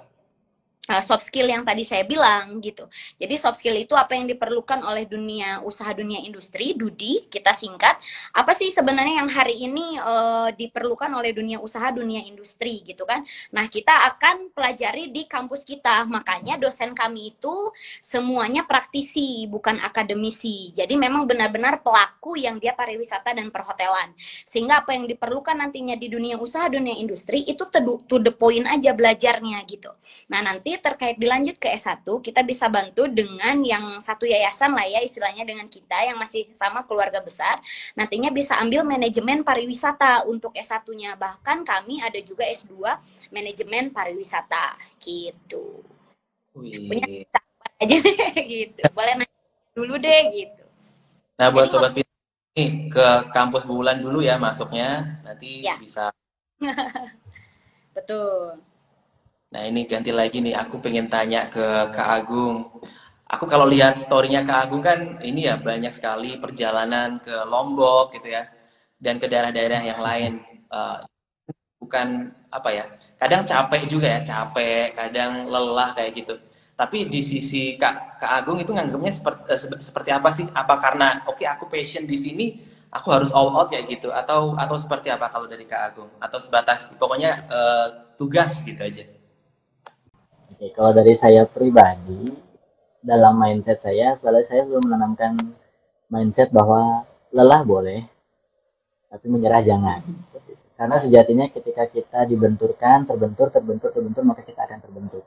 soft skill yang tadi saya bilang gitu. Jadi soft skill itu apa yang diperlukan oleh dunia usaha, dunia industri, DUDI kita singkat. Apa sih sebenarnya yang hari ini diperlukan oleh dunia usaha, dunia industri gitu kan. Nah kita akan pelajari di kampus kita. Makanya dosen kami itu semuanya praktisi, bukan akademisi. Jadi memang benar-benar pelaku yang dia pariwisata dan perhotelan. Sehingga apa yang diperlukan nantinya di dunia usaha, dunia industri itu to the point aja belajarnya gitu. Nah nanti terkait dilanjut ke S1 kita bisa bantu dengan yang satu yayasan lah ya istilahnya dengan kita yang masih sama keluarga besar nantinya bisa ambil manajemen pariwisata untuk S1-nya, bahkan kami ada juga S2 manajemen pariwisata gitu. Punya kita aja gitu, boleh nanya dulu deh gitu. Nah buat Jadi sobat pintar nih ke kampus Bulan dulu ya masuknya, nanti ya bisa. betul. Nah ini ganti lagi nih, aku pengen tanya ke Kak Agung. Aku kalau lihat story-nya Kak Agung kan ini ya banyak sekali perjalanan ke Lombok gitu ya, dan ke daerah-daerah yang lain. Eh, bukan apa ya, kadang capek juga ya, capek, kadang lelah kayak gitu. Tapi di sisi Kak Agung itu nganggapnya seperti apa sih? Apa karena oke aku passion di sini, aku harus all out kayak gitu, atau seperti apa kalau dari Kak Agung? Atau sebatas pokoknya tugas gitu aja. Oke, kalau dari saya pribadi, dalam mindset saya selalu menanamkan mindset bahwa lelah boleh, tapi menyerah jangan. Karena sejatinya ketika kita dibenturkan, terbentur, maka kita akan terbentuk.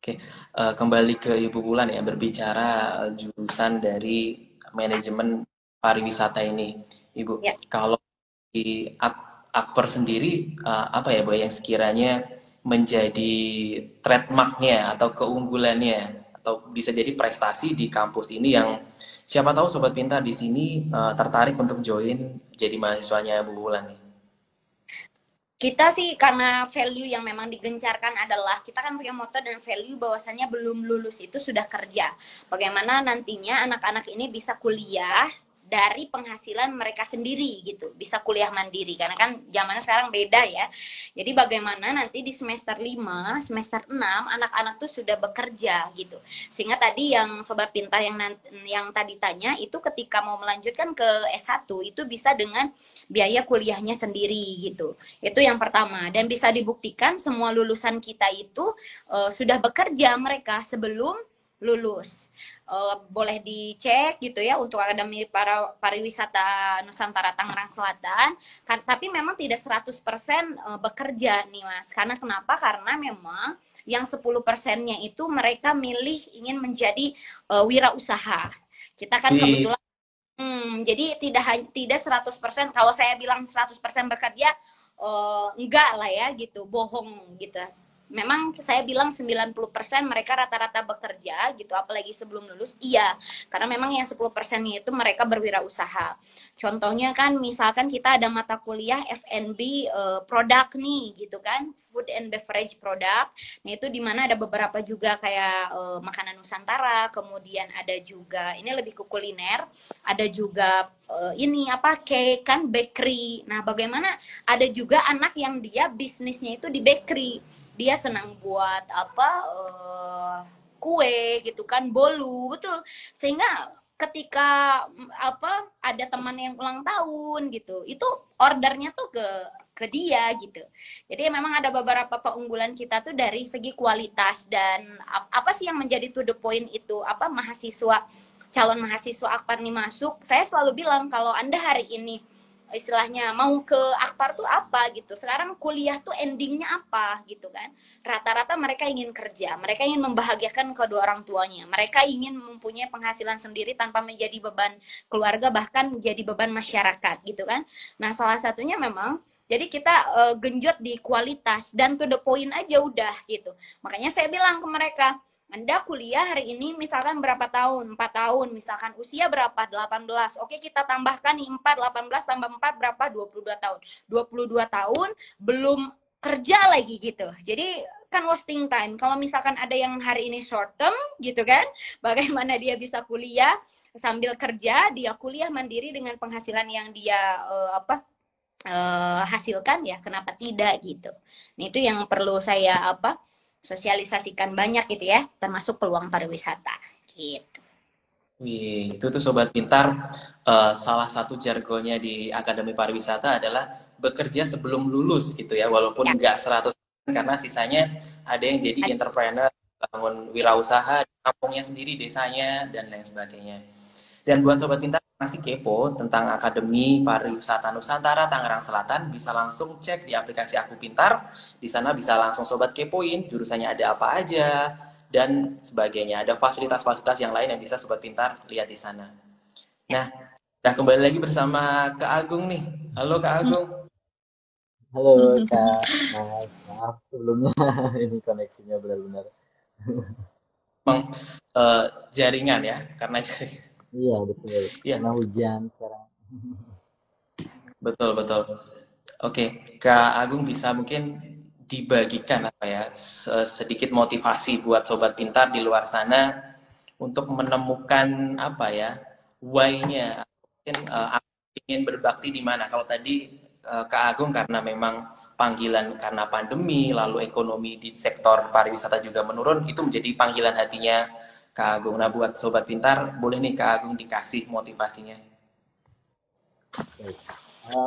Oke, kembali ke Ibu Bulan ya, berbicara jurusan dari manajemen pariwisata ini, Ibu. Ya. Kalau di Akper sendiri, apa ya, Bu, yang sekiranya menjadi trademarknya atau keunggulannya, atau bisa jadi prestasi di kampus ini yang siapa tahu Sobat Pintar di sini tertarik untuk join jadi mahasiswanya Bu Bulan nih. Kita sih karena value yang memang digencarkan adalah kita kan punya moto dan value bahwasannya belum lulus itu sudah kerja. Bagaimana nantinya anak-anak ini bisa kuliah dari penghasilan mereka sendiri gitu, bisa kuliah mandiri karena kan zamannya sekarang beda ya. Jadi bagaimana nanti di semester 5, semester 6 anak-anak tuh sudah bekerja gitu. Sehingga tadi yang sobat pintar yang tadi tanya itu ketika mau melanjutkan ke S1 itu bisa dengan biaya kuliahnya sendiri gitu. Itu yang pertama, dan bisa dibuktikan semua lulusan kita itu sudah bekerja mereka sebelum lulus. Boleh dicek gitu ya untuk Akademi Pariwisata Nusantara Tangerang Selatan. Tapi memang tidak 100% bekerja nih Mas. Karena kenapa? Karena memang yang 10%-nya itu mereka milih ingin menjadi wirausaha. Kita kan kebetulan jadi tidak 100%. Kalau saya bilang 100% bekerja, enggak lah ya gitu, bohong gitu. Memang saya bilang 90% mereka rata-rata bekerja gitu, apalagi sebelum lulus, iya. Karena memang yang 10%-nya itu mereka berwirausaha. Contohnya kan misalkan kita ada mata kuliah F&B produk nih gitu kan, food and beverage product. Nah itu dimana ada beberapa juga kayak makanan Nusantara, kemudian ada juga, ini lebih ke kuliner, ada juga ini apa cake kan bakery. Nah bagaimana ada juga anak yang dia bisnisnya itu di bakery, dia senang buat apa kue gitu kan, bolu, betul. Sehingga ketika apa ada teman yang ulang tahun gitu, itu ordernya tuh ke dia gitu. Jadi memang ada beberapa keunggulan kita tuh dari segi kualitas. Dan apa sih yang menjadi to the point itu, apa calon mahasiswa Akpar nih masuk, saya selalu bilang kalau Anda hari ini istilahnya mau ke Akpar tuh apa gitu, sekarang kuliah tuh endingnya apa gitu kan, rata-rata mereka ingin kerja, mereka ingin membahagiakan kedua orang tuanya, mereka ingin mempunyai penghasilan sendiri tanpa menjadi beban keluarga, bahkan menjadi beban masyarakat gitu kan. Nah salah satunya memang jadi kita genjot di kualitas dan to the point aja udah gitu. Makanya saya bilang ke mereka, Anda kuliah hari ini misalkan berapa tahun? 4 tahun. Misalkan usia berapa? 18. Oke, kita tambahkan nih 4, 18 tambah 4 berapa? 22 tahun. 22 tahun belum kerja lagi gitu. Jadi kan wasting time. Kalau misalkan ada yang hari ini short term gitu kan, bagaimana dia bisa kuliah sambil kerja, dia kuliah mandiri dengan penghasilan yang dia hasilkan, ya kenapa tidak gitu. Nah itu yang perlu saya sosialisasikan banyak gitu ya, termasuk peluang pariwisata gitu. Wih, itu tuh Sobat Pintar, salah satu jargonnya di Akademi Pariwisata adalah bekerja sebelum lulus gitu ya, walaupun nggak 100%, karena sisanya ada yang jadi entrepreneur, bangun wirausaha di kampungnya sendiri, desanya, dan lain sebagainya. Dan buat Sobat Pintar masih kepo tentang Akademi Pariwisata Nusantara Tangerang Selatan, bisa langsung cek di aplikasi Aku Pintar. Di sana bisa langsung Sobat kepoin jurusannya ada apa aja dan sebagainya. Ada fasilitas-fasilitas yang lain yang bisa Sobat Pintar lihat di sana. Nah, udah kembali lagi bersama Kak Agung nih. Halo Kak Agung. Halo Kak, maaf sebelumnya ini koneksinya benar-benar. Memang jaringan ya, karena jaringan. Iya betul, Iya, karena hujan sekarang. betul betul. Oke, Kak Agung bisa mungkin dibagikan apa ya, sedikit motivasi buat Sobat Pintar di luar sana untuk menemukan apa ya, why-nya. Mungkin aku ingin berbakti di mana. Kalau tadi Kak Agung karena memang panggilan karena pandemi, lalu ekonomi di sektor pariwisata juga menurun, itu menjadi panggilan hatinya Kak Agung. Nah, buat Sobat Pintar, boleh nih Kak Agung dikasih motivasinya. Baik.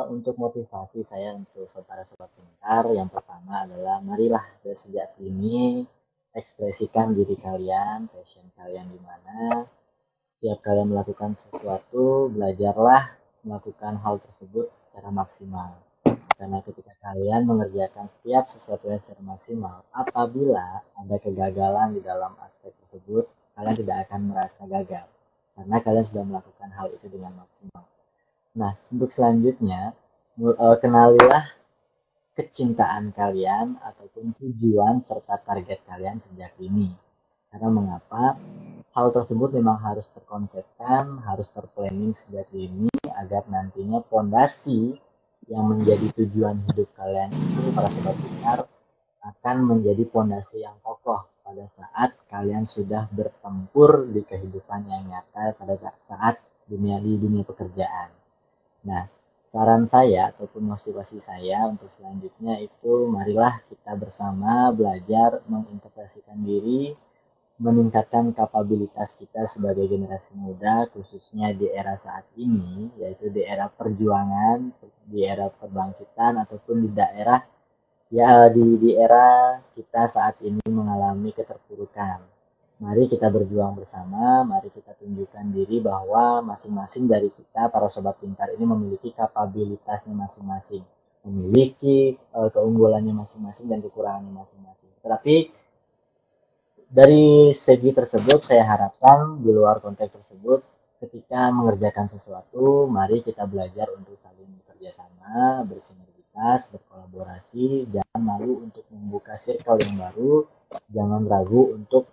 Untuk motivasi saya untuk saudara sobat pintar, yang pertama adalah marilah sejak ini ekspresikan diri kalian, passion kalian di mana. Setiap kalian melakukan sesuatu, belajarlah melakukan hal tersebut secara maksimal. Karena ketika kalian mengerjakan setiap sesuatu yang secara maksimal, apabila ada kegagalan di dalam aspek tersebut, kalian tidak akan merasa gagal. Karena kalian sudah melakukan hal itu dengan maksimal. Nah, untuk selanjutnya, kenalilah kecintaan kalian ataupun tujuan serta target kalian sejak dini. Karena mengapa? Hal tersebut memang harus terkonsepkan, harus terplanning sejak dini agar nantinya fondasi yang menjadi tujuan hidup kalian itu, para sobat pintar, akan menjadi fondasi yang kokoh pada saat kalian sudah bertempur di kehidupan yang nyata, pada saat di dunia pekerjaan. Nah, saran saya ataupun motivasi saya untuk selanjutnya itu marilah kita bersama belajar mengintegrasikan diri, meningkatkan kapabilitas kita sebagai generasi muda, khususnya di era saat ini, yaitu di era perjuangan, di era perbangkitan, ataupun di daerah ya di era kita saat ini mengalami keterpurukan. Mari kita berjuang bersama, mari kita tunjukkan diri bahwa masing-masing dari kita, para sobat pintar ini memiliki kapabilitasnya masing-masing, memiliki keunggulannya masing-masing dan kekurangannya masing-masing. Tetapi dari segi tersebut, saya harapkan di luar konteks tersebut, ketika mengerjakan sesuatu, mari kita belajar untuk saling bekerja sama, bersinergitas, berkolaborasi, jangan malu untuk membuka circle yang baru, jangan ragu untuk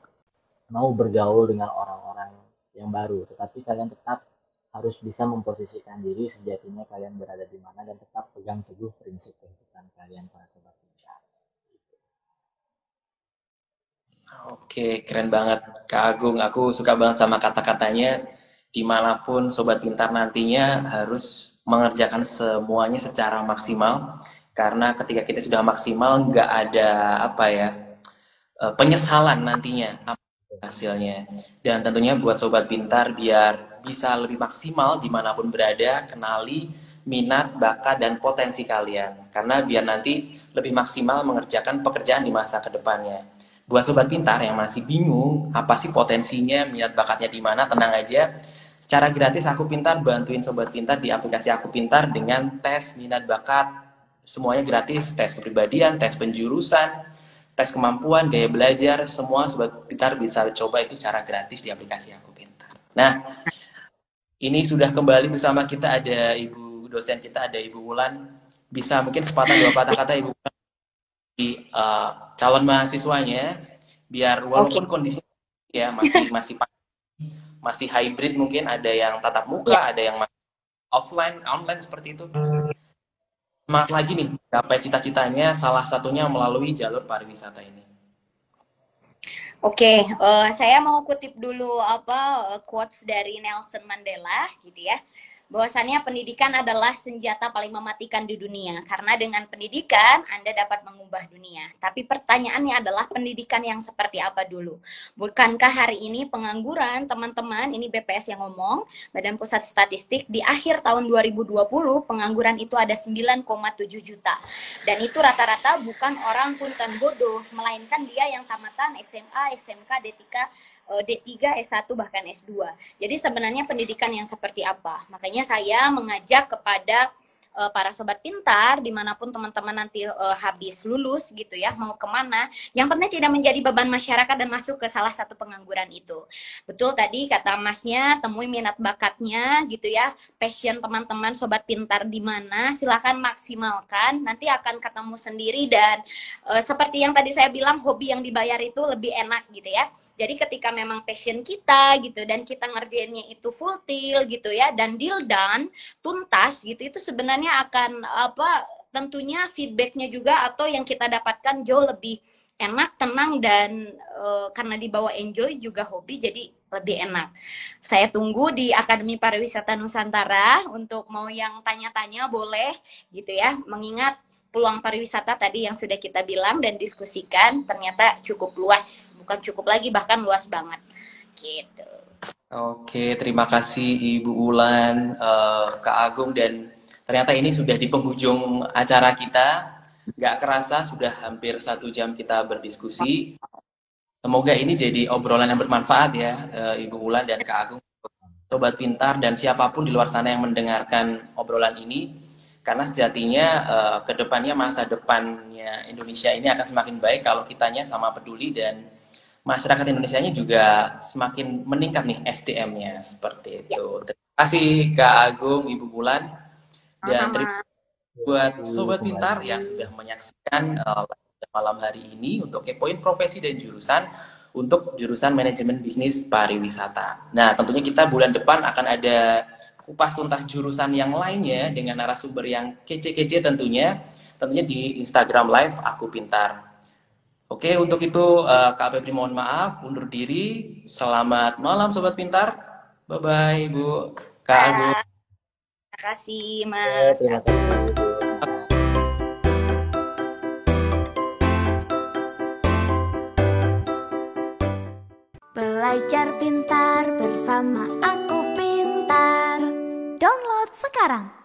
mau bergaul dengan orang-orang yang baru, tetapi kalian tetap harus bisa memposisikan diri sejatinya kalian berada di mana dan tetap pegang teguh prinsip kehidupan kalian para sobat pintar. Oke, keren banget Kak Agung. Aku suka banget sama kata-katanya. Dimanapun Sobat Pintar nantinya harus mengerjakan semuanya secara maksimal. Karena ketika kita sudah maksimal, nggak ada apa ya penyesalan nantinya hasilnya. Dan tentunya buat Sobat Pintar biar bisa lebih maksimal dimanapun berada, kenali minat, bakat, dan potensi kalian. Karena biar nanti lebih maksimal mengerjakan pekerjaan di masa kedepannya. Buat Sobat Pintar yang masih bingung apa sih potensinya, minat bakatnya di mana, tenang aja. Secara gratis Aku Pintar bantuin Sobat Pintar di aplikasi Aku Pintar dengan tes minat bakat. Semuanya gratis, tes kepribadian, tes penjurusan, tes kemampuan, gaya belajar, semua Sobat Pintar bisa coba itu secara gratis di aplikasi Aku Pintar. Nah, ini sudah kembali bersama kita, ada Ibu dosen kita, ada Ibu Wulan. Bisa mungkin sepatah dua patah kata Ibu Wulan di calon mahasiswanya, biar walaupun kondisi ya masih hybrid, mungkin ada yang tatap muka, ada yang offline, online seperti itu. Semangat lagi nih, capai cita-citanya, salah satunya melalui jalur pariwisata ini. Oke, saya mau kutip dulu quotes dari Nelson Mandela gitu ya. Bahwasannya pendidikan adalah senjata paling mematikan di dunia. Karena dengan pendidikan Anda dapat mengubah dunia. Tapi pertanyaannya adalah pendidikan yang seperti apa dulu? Bukankah hari ini pengangguran, teman-teman, ini BPS yang ngomong, Badan Pusat Statistik, di akhir tahun 2020 pengangguran itu ada 9,7 juta. Dan itu rata-rata bukan orang punten bodoh, melainkan dia yang tamatan SMA, SMK, D3, S1, bahkan S2. Jadi sebenarnya pendidikan yang seperti apa? Makanya saya mengajak kepada para sobat pintar, dimanapun teman-teman nanti habis lulus gitu ya, mau kemana, yang penting tidak menjadi beban masyarakat dan masuk ke salah satu pengangguran itu. Betul tadi kata masnya, temui minat bakatnya gitu ya, passion teman-teman sobat pintar di mana, silakan maksimalkan, nanti akan ketemu sendiri. Dan seperti yang tadi saya bilang, hobi yang dibayar itu lebih enak gitu ya. Jadi ketika memang passion kita gitu dan kita ngerjainnya itu full till gitu ya, dan deal done, tuntas gitu, itu sebenarnya akan tentunya feedbacknya juga atau yang kita dapatkan jauh lebih enak, tenang, dan karena dibawa enjoy juga hobi, jadi lebih enak. Saya tunggu di Akademi Pariwisata Nusantara, untuk mau yang tanya-tanya boleh gitu ya, mengingat peluang pariwisata tadi yang sudah kita bilang dan diskusikan ternyata cukup luas, bukan cukup lagi, bahkan luas banget gitu. Oke, terima kasih Ibu Wulan, Kak Agung, dan ternyata ini sudah di penghujung acara kita. Gak kerasa sudah hampir 1 jam kita berdiskusi. Semoga ini jadi obrolan yang bermanfaat ya, Ibu Wulan dan Kak Agung, sobat pintar dan siapapun di luar sana yang mendengarkan obrolan ini. Karena sejatinya kedepannya, masa depannya Indonesia ini akan semakin baik kalau kitanya sama peduli, dan masyarakat Indonesianya juga semakin meningkat nih SDM-nya, seperti itu. Terima kasih Kak Agung, Ibu Wulan, dan terima kasih buat sobat pintar yang sudah menyaksikan malam hari ini untuk kepoin profesi dan jurusan untuk jurusan manajemen bisnis pariwisata. Nah, tentunya kita bulan depan akan ada kupas tuntas jurusan yang lainnya dengan narasumber yang kece-kece tentunya di Instagram Live Aku Pintar. Oke, untuk itu Kak Febri mohon maaf, undur diri. Selamat malam Sobat Pintar. Bye-bye, Bu. Kak Agung. Terima kasih, Ya, Mas. terima kasih. Bu. Belajar pintar bersama Aku Pintar. Download sekarang.